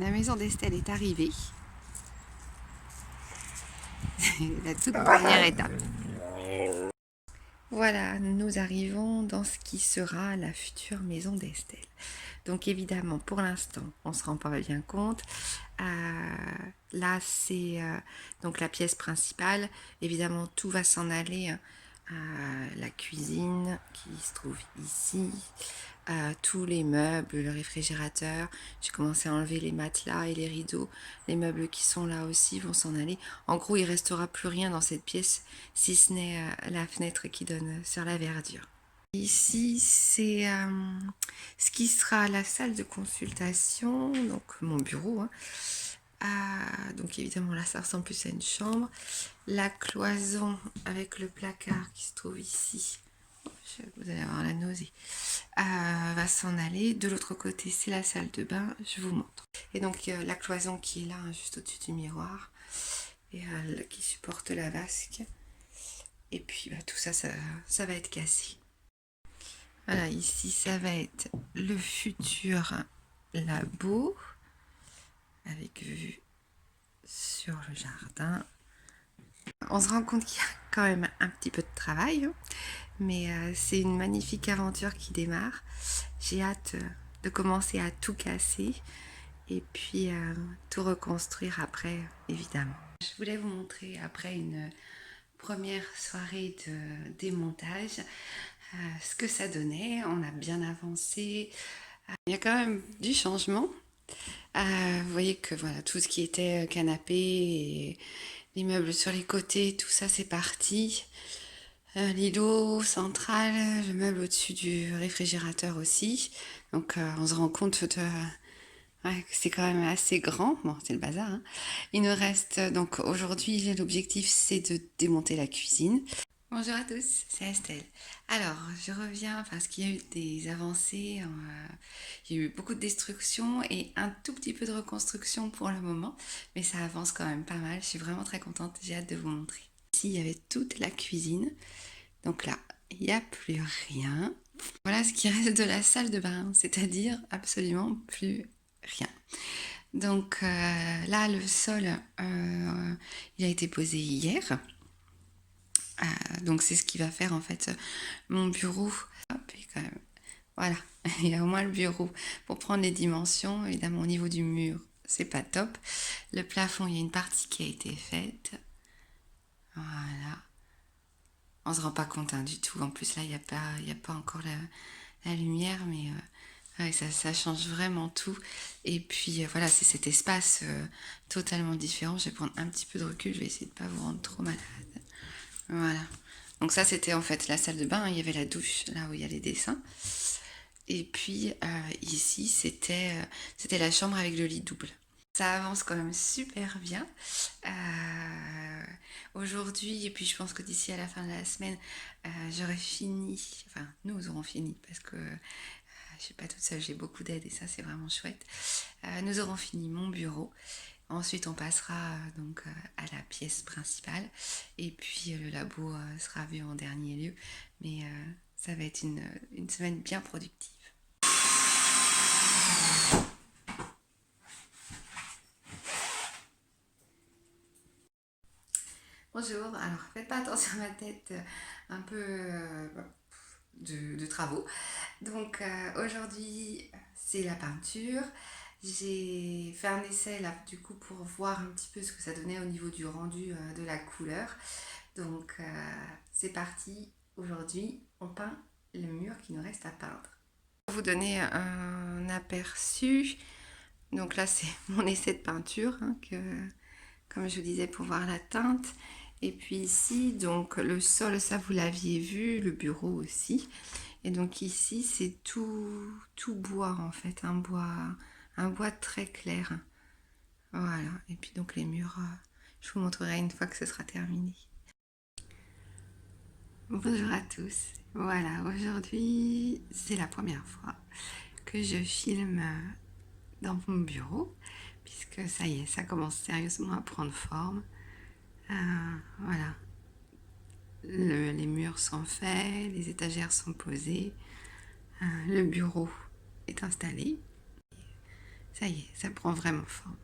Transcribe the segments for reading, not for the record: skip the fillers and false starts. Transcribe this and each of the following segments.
La maison d'Estelle est arrivée. La toute première étape. Voilà, nous arrivons dans ce qui sera la future maison d'Estelle. Donc évidemment, pour l'instant, on ne se rend pas bien compte. Là, c'est donc la pièce principale. Évidemment, tout va s'en aller à la cuisine qui se trouve ici. Tous les meubles, le réfrigérateur. J'ai commencé à enlever les matelas et les rideaux. Les meubles qui sont là aussi vont s'en aller. En gros, il ne restera plus rien dans cette pièce, si ce n'est la fenêtre qui donne sur la verdure. Ici, c'est ce qui sera la salle de consultation, donc mon bureau. Donc évidemment, là, ça ressemble plus à une chambre. La cloison avec le placard qui se trouve ici. Vous allez avoir la nausée. Va s'en aller. De l'autre côté, c'est la salle de bain. Je vous montre. Et donc, la cloison qui est là, juste au-dessus du miroir, et qui supporte la vasque. Et puis, tout ça, ça va être cassé. Voilà, ici, ça va être le futur labo, avec vue sur le jardin. On se rend compte qu'il y a quand même un petit peu de travail, hein, mais c'est une magnifique aventure qui démarre. J'ai hâte de commencer à tout casser et puis tout reconstruire après, évidemment. Je voulais vous montrer après une première soirée de démontage ce que ça donnait. On a bien avancé. Il y a quand même du changement. Vous voyez que voilà, tout ce qui était canapé et les meubles sur les côtés, tout ça c'est parti. L'îlot central, le meuble au-dessus du réfrigérateur aussi. Donc on se rend compte que c'est quand même assez grand. Bon, c'est le bazar, hein. Il nous reste donc aujourd'hui, l'objectif c'est de démonter la cuisine. Bonjour à tous, c'est Estelle. Alors, je reviens parce qu'il y a eu des avancées, il y a eu beaucoup de destruction et un tout petit peu de reconstruction pour le moment, mais ça avance quand même pas mal, je suis vraiment très contente, j'ai hâte de vous montrer. Ici, il y avait toute la cuisine, donc là, il n'y a plus rien. Voilà ce qui reste de la salle de bain, c'est-à-dire absolument plus rien. Donc là, le sol, il a été posé hier. Donc c'est ce qui va faire en fait mon bureau. Hop, et quand même, voilà, il y a au moins le bureau pour prendre les dimensions. Évidemment au niveau du mur, c'est pas top. Le plafond, il y a une partie qui a été faite. Voilà. On se rend pas compte du tout. En plus là, il y a pas encore la lumière, mais ouais, ça change vraiment tout. Et puis voilà, c'est cet espace totalement différent. Je vais prendre un petit peu de recul. Je vais essayer de pas vous rendre trop malade. Voilà. Donc ça, c'était en fait la salle de bain. Il y avait la douche, là où il y a les dessins. Et puis ici, c'était la chambre avec le lit double. Ça avance quand même super bien. Aujourd'hui, et puis je pense que d'ici à la fin de la semaine, j'aurai fini. Enfin, nous aurons fini parce que je suis pas toute seule, j'ai beaucoup d'aide et ça, c'est vraiment chouette. Nous aurons fini mon bureau. Ensuite, on passera donc à la pièce principale et puis le labo sera vu en dernier lieu. Mais ça va être une semaine bien productive. Bonjour, alors faites pas attention à ma tête un peu de travaux. Donc aujourd'hui, c'est la peinture. J'ai fait un essai là du coup pour voir un petit peu ce que ça donnait au niveau du rendu de la couleur. Donc c'est parti, aujourd'hui on peint le mur qui nous reste à peindre. Pour vous donner un aperçu, donc là c'est mon essai de peinture, hein, comme je vous disais pour voir la teinte. Et puis ici, donc le sol, ça vous l'aviez vu, le bureau aussi. Et donc ici, c'est tout bois en fait, un bois très clair. Voilà, et puis donc les murs, je vous montrerai une fois que ce sera terminé. Bonjour à tous. Voilà, aujourd'hui, c'est la première fois que je filme dans mon bureau, puisque ça y est, ça commence sérieusement à prendre forme. Voilà, les murs sont faits, les étagères sont posées, le bureau est installé. Ça y est, ça prend vraiment forme.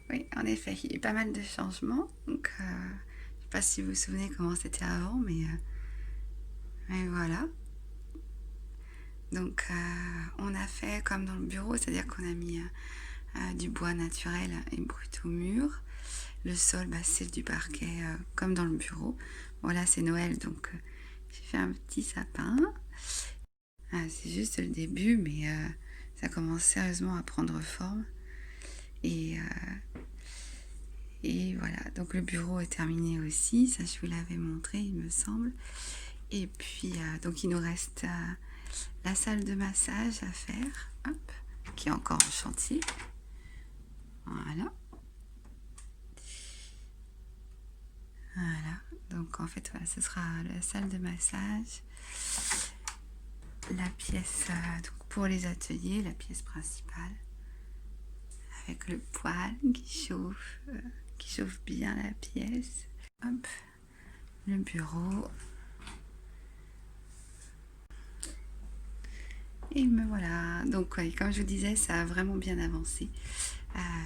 Oui, en effet, il y a eu pas mal de changements. Donc, je ne sais pas si vous vous souvenez comment c'était avant, mais voilà. Donc, on a fait comme dans le bureau, c'est-à-dire qu'on a mis du bois naturel et brut au mur. Le sol, bah, c'est du parquet comme dans le bureau. Voilà, c'est Noël, donc j'ai fait un petit sapin. Ah, c'est juste le début, mais ça commence sérieusement à prendre forme. Et, et voilà, donc le bureau est terminé aussi, ça je vous l'avais montré, il me semble. Et puis, donc il nous reste la salle de massage à faire, hop, qui est encore en chantier. Voilà. Voilà. Donc en fait, voilà, ce sera la salle de massage, la pièce donc pour les ateliers, la pièce principale, avec le poêle qui chauffe bien la pièce. Hop, le bureau. Et me voilà. Donc, ouais, comme je vous disais, ça a vraiment bien avancé.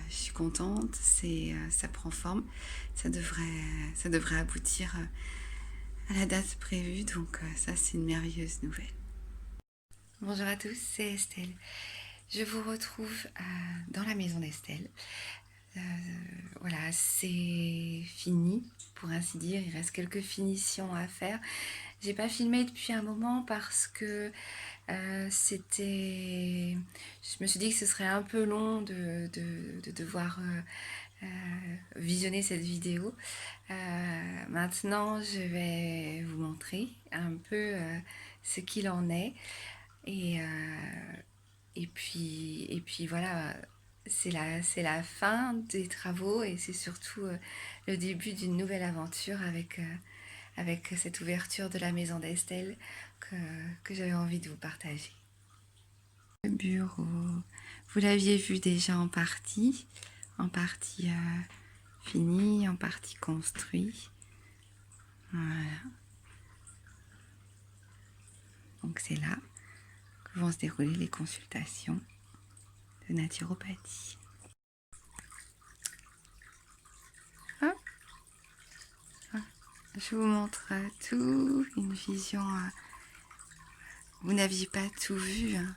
Je suis contente, ça prend forme. Ça devrait aboutir à la date prévue. Donc, ça, c'est une merveilleuse nouvelle. Bonjour à tous, c'est Estelle. Je vous retrouve dans la maison d'Estelle. Euh, voilà, c'est fini, pour ainsi dire. Il reste quelques finitions à faire. J'ai pas filmé depuis un moment parce que je me suis dit que ce serait un peu long de devoir visionner cette vidéo. Maintenant, je vais vous montrer un peu ce qu'il en est. Et, euh, et puis voilà, c'est la fin des travaux et c'est surtout le début d'une nouvelle aventure avec cette ouverture de la maison d'Estelle que, que j'avais envie de vous partager. Le bureau, vous l'aviez vu déjà en partie fini, en partie construit. Voilà. Donc c'est là que vont se dérouler les consultations de naturopathie. Hop, hop. Je vous montre tout, une vision. Vous n'aviez pas tout vu, hein.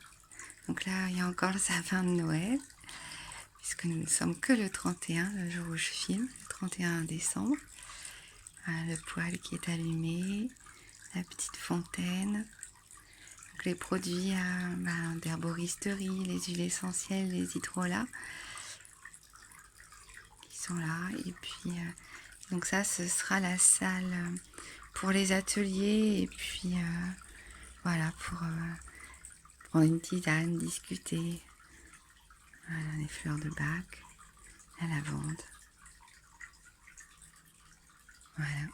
Donc là, il y a encore le sapin de Noël, puisque nous ne sommes que le 31, le jour où je filme, le 31 décembre. Le poêle qui est allumé, la petite fontaine. Donc les produits d'herboristerie, les huiles essentielles, les hydrolats qui sont là. Et puis, donc ça, ce sera la salle pour les ateliers. Et puis, voilà, pour prendre une tisane, discuter. Voilà, les fleurs de bac, la lavande. Voilà.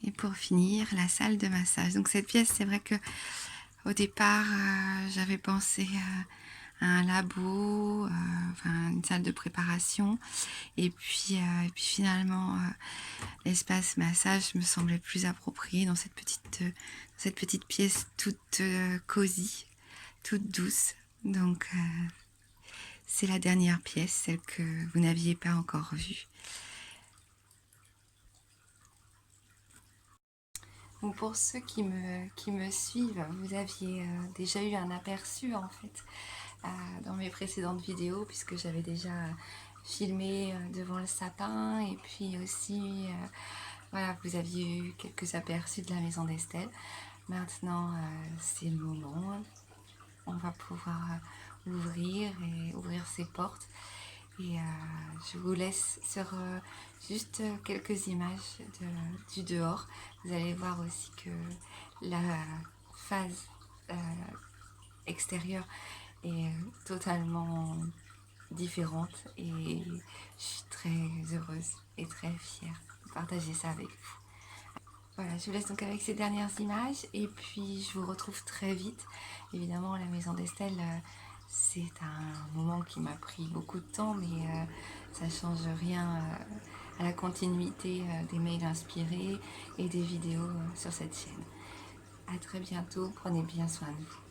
Et pour finir, la salle de massage. Donc cette pièce, c'est vrai que au départ, j'avais pensé à un labo, enfin une salle de préparation. Et puis finalement, l'espace massage me semblait plus approprié dans cette petite pièce toute cosy, toute douce. Donc c'est la dernière pièce, celle que vous n'aviez pas encore vue. Donc pour ceux qui me suivent, vous aviez déjà eu un aperçu en fait dans mes précédentes vidéos puisque j'avais déjà filmé devant le sapin et puis aussi voilà, vous aviez eu quelques aperçus de la maison d'Estelle. Maintenant c'est le moment, on va pouvoir ouvrir ses portes. Et je vous laisse sur juste quelques images du dehors. Vous allez voir aussi que la phase extérieure est totalement différente et je suis très heureuse et très fière de partager ça avec vous. Voilà, je vous laisse donc avec ces dernières images et puis je vous retrouve très vite. Évidemment, la maison d'Estelle, c'est un moment qui m'a pris beaucoup de temps, mais ça change rien à la continuité des mails inspirés et des vidéos sur cette chaîne. À très bientôt, prenez bien soin de vous.